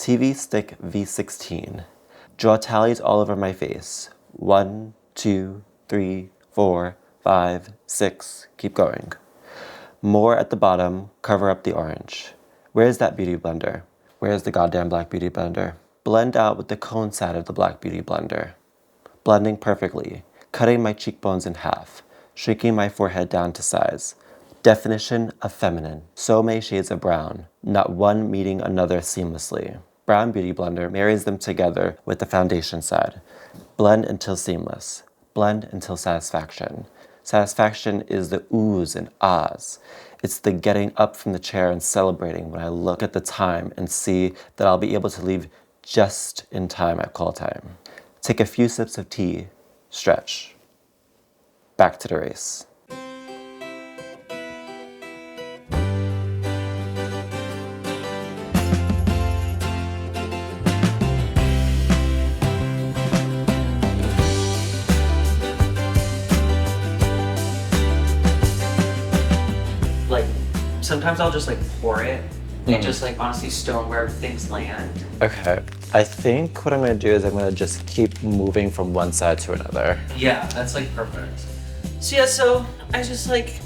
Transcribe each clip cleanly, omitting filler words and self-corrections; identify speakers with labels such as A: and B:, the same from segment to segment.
A: TV stick V16. Draw tallies all over my face. 1, 2, 3, 4, 5, 6. Keep going. More at the bottom. Cover up the orange. Where's that beauty blender? Where's the goddamn black beauty blender? Blend out with the cone side of the black beauty blender. Blending perfectly. Cutting my cheekbones in half. Shrinking my forehead down to size. Definition of feminine. So many shades of brown. Not one meeting another seamlessly. Brown beauty blender marries them together with the foundation side. Blend until seamless. Blend until satisfaction. Satisfaction is the oohs and ahs. It's the getting up from the chair and celebrating when I look at the time and see that I'll be able to leave just in time at call time. Take a few sips of tea. Stretch. Back to the race.
B: Sometimes I'll just like pour it and just like honestly stone where things land.
A: Okay. I think what I'm gonna do is I'm gonna just keep moving from one side to another.
B: Yeah, that's like perfect. So I just like,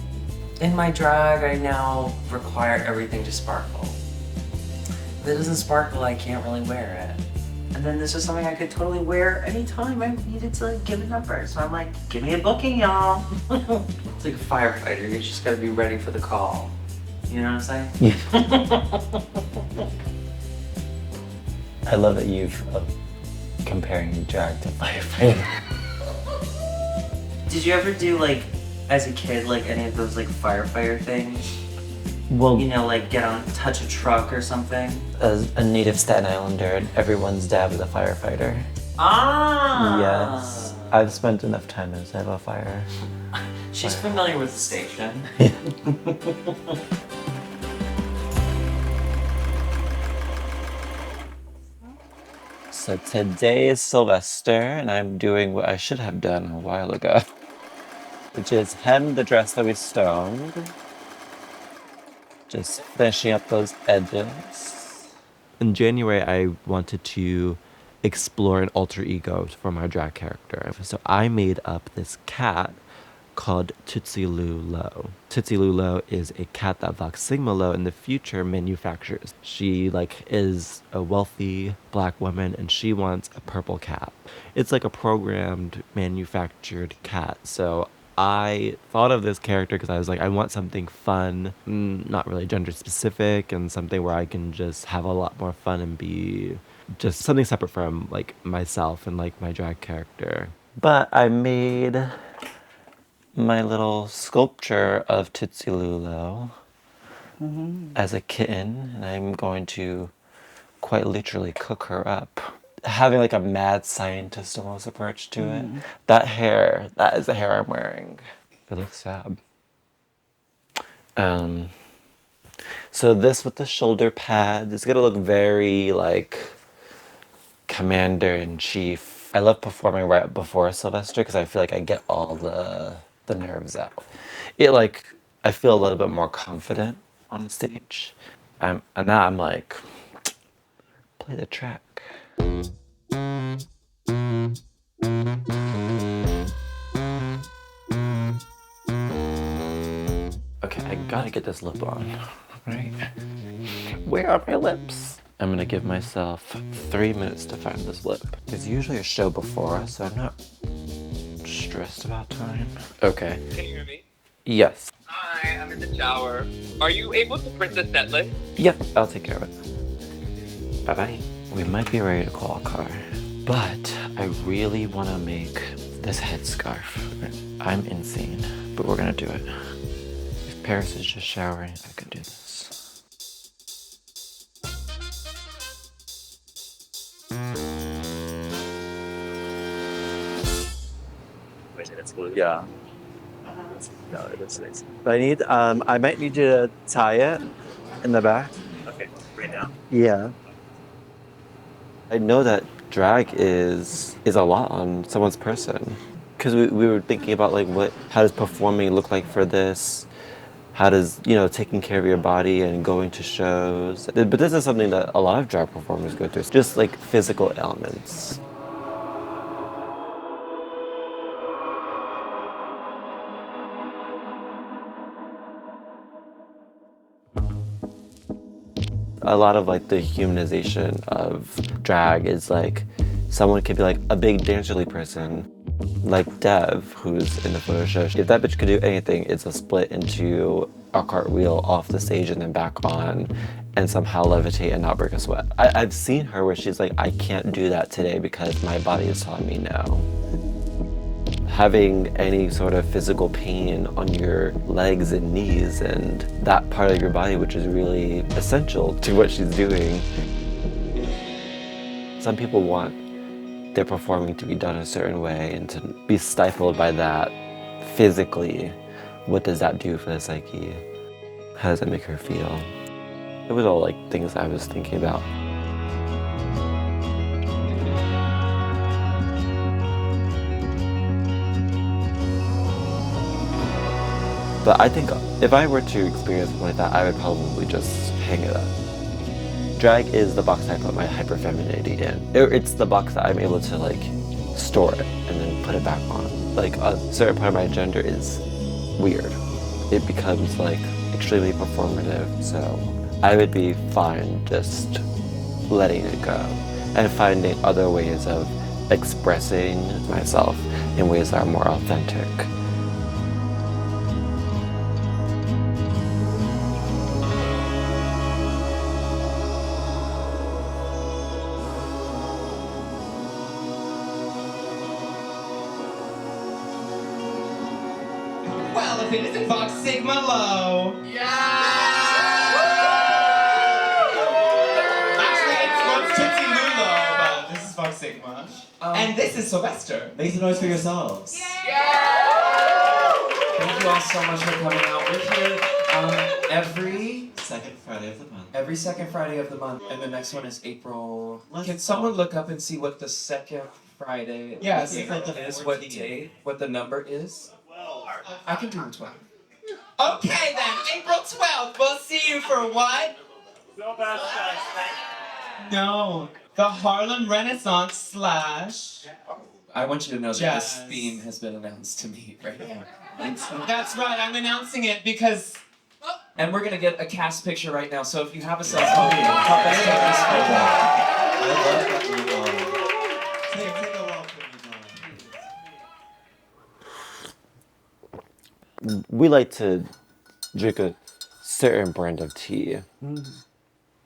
B: in my drag, I now require everything to sparkle. If it doesn't sparkle, I can't really wear it. And then this is something I could totally wear anytime I needed to like give a number. So I'm like, give me a booking, y'all. It's like a firefighter, you just gotta be ready for the call. You know what I'm saying?
A: Yeah. I love that you've comparing drag to firefighter.
B: Did you ever do like, as a kid, like any of those like firefighter things?
A: Well,
B: you know, like get on, touch a truck or something?
A: As a native Staten Islander, everyone's dad was a firefighter.
B: Ah!
A: Yes. I've spent enough time as a fire.
B: She's familiar with the station.
A: So today is Sylvester, and I'm doing what I should have done a while ago, which is hem the dress that we stoned. Just finishing up those edges. In January, I wanted to explore an alter ego for my drag character. So I made up this cat called Tootsie Lou. Tootsie Lou is a cat that Voxigma in the future manufactures. She is a wealthy black woman and she wants a purple cat. It's like a programmed manufactured cat. So I thought of this character because I was like, I want something fun, not really gender specific, and something where I can just have a lot more fun and be just something separate from like myself and like my drag character. But I made my little sculpture of Tootsie Lou as a kitten, and I'm going to quite literally cook her up. Having like a mad scientist almost approach to it. That hair, that is the hair I'm wearing. It looks sad. So this with the shoulder pad is gonna look very like Commander-in-Chief. I love performing right before Sylvester because I feel like I get all the nerves out. I feel a little bit more confident on stage. And now I'm like, play the track. Okay, I gotta get this lip on, right? Where are my lips? I'm gonna give myself 3 minutes to find this lip. There's usually a show before us, so I'm not stressed about time. Okay.
C: Can you hear me?
A: Yes.
C: Hi, I'm in the shower. Are you able to print the set list?
A: Yep, I'll take care of it. Bye-bye. We might be ready to call a car, but I really want to make this headscarf. I'm insane, but we're gonna do it. If Paris is just showering, I can do this.
C: Wait, that's blue.
A: Yeah. No, it looks nice. But I might need you to tie it in the back.
C: Okay, right now.
A: Yeah. I know that drag is a lot on someone's person. Because we were thinking about how does performing look like for this? how does, taking care of your body and going to shows. But this is something that a lot of drag performers go through, just like physical ailments. A lot of like the humanization of drag is like someone could be like a big dancerly person, like Dev, who's in the photo show. If that bitch could do anything, it's a split into a cartwheel off the stage and then back on and somehow levitate and not break a sweat. I've seen her where she's like, I can't do that today because my body is telling me no. Having any sort of physical pain on your legs and knees and that part of your body, which is really essential to what she's doing. Some people want their performing to be done a certain way and to be stifled by that physically. What does that do for the psyche? How does it make her feel? It was all like things I was thinking about. But I think if I were to experience something like that, I would probably just hang it up. Drag is the box I put my hyperfemininity in. It's the box that I'm able to like store it and then put it back on. Like a certain part of my gender is weird. It becomes like extremely performative. So I would be fine just letting it go and finding other ways of expressing myself in ways that are more authentic.
D: Well, if it isn't Voxigma low. Yeah! Actually, it's Tootsie Lulo, but this is Voxigma. And this is Sylvester.
E: Make some noise for yourselves.
B: Thank you all so much for coming out. We're here every
E: Second Friday of the month.
B: second Friday of the month, and the next one is April.
E: Let's
B: Can someone look up and see what the second Friday
D: Yes.
B: is?
E: It's like the
B: What
E: 14th.
B: date? What the number is? I can do the 12.
D: Okay then, April 12th, we'll see you for what? No, the Harlem Renaissance slash.
B: I want you to know that
D: Jazz.
B: this theme has been announced to me right now.
D: That's right, I'm announcing it because.
B: And we're gonna get a cast picture right now, so if you have a cell phone, help us take this photo.
E: I love that you Take a walk with me,
A: We like to drink a certain brand of tea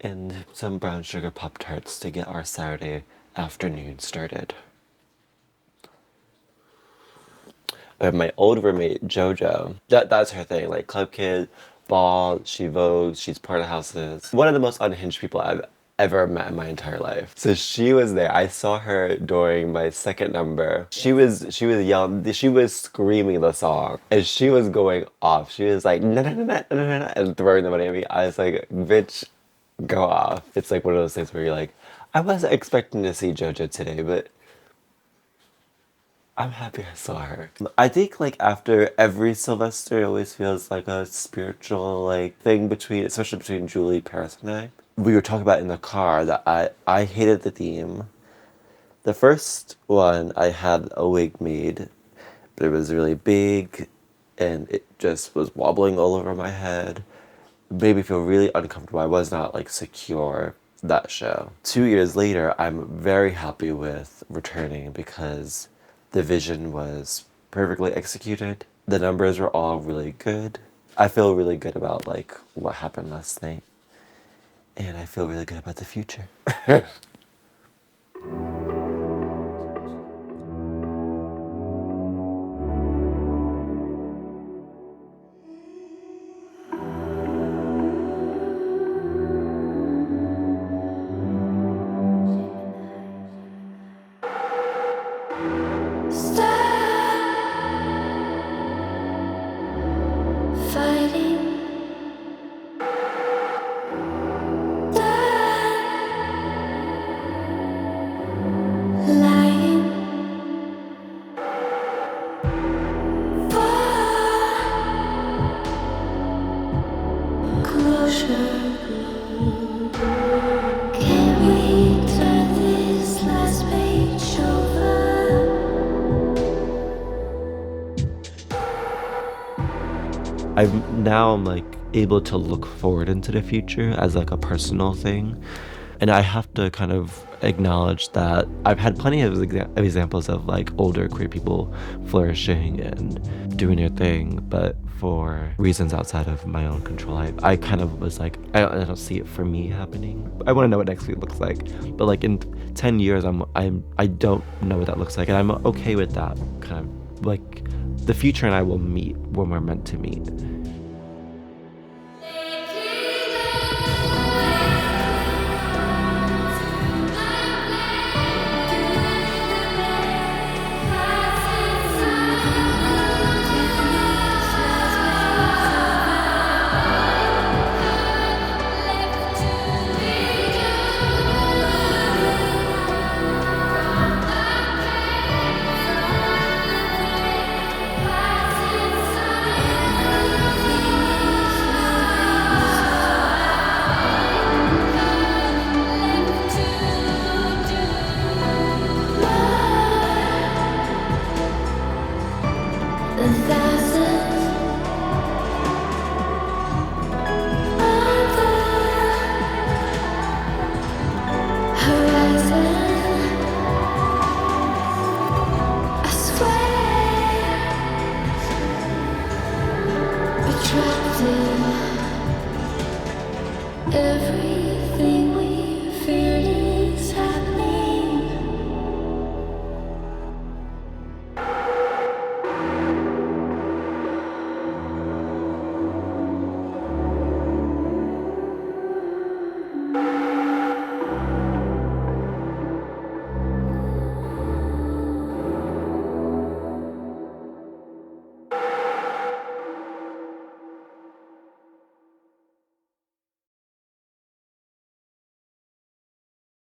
A: and some brown sugar Pop-Tarts to get our Saturday afternoon started. My old roommate, JoJo, that's her thing, like club kid, ball, she vogues, she's part of houses. One of the most unhinged people I've ever met in my entire life. So she was there. I saw her during my second number. She was yelling, she was screaming the song and she was going off. She was like, na na na na na na, and throwing the money at me. I was like, bitch, go off. It's like one of those things where you're like, I wasn't expecting to see JoJo today, but I'm happy I saw her. I think like after every Sylvester, it always feels like a spiritual like thing especially between Julie, Paris, and I. We were talking about in the car that I hated the theme. The first one, I had a wig made, but it was really big and it just was wobbling all over my head. It made me feel really uncomfortable. I was not like secure that show. 2 years later, I'm very happy with returning because the vision was perfectly executed. The numbers were all really good. I feel really good about like what happened last night. And I feel really good about the future. I'm like able to look forward into the future as like a personal thing. And I have to kind of acknowledge that I've had plenty of examples of like older queer people flourishing and doing their thing, but for reasons outside of my own control, I kind of was like, I don't see it for me happening. I want to know what next week looks like, but like in 10 years, I don't know what that looks like, and I'm okay with that. Kind of like the future and I will meet when we're meant to meet.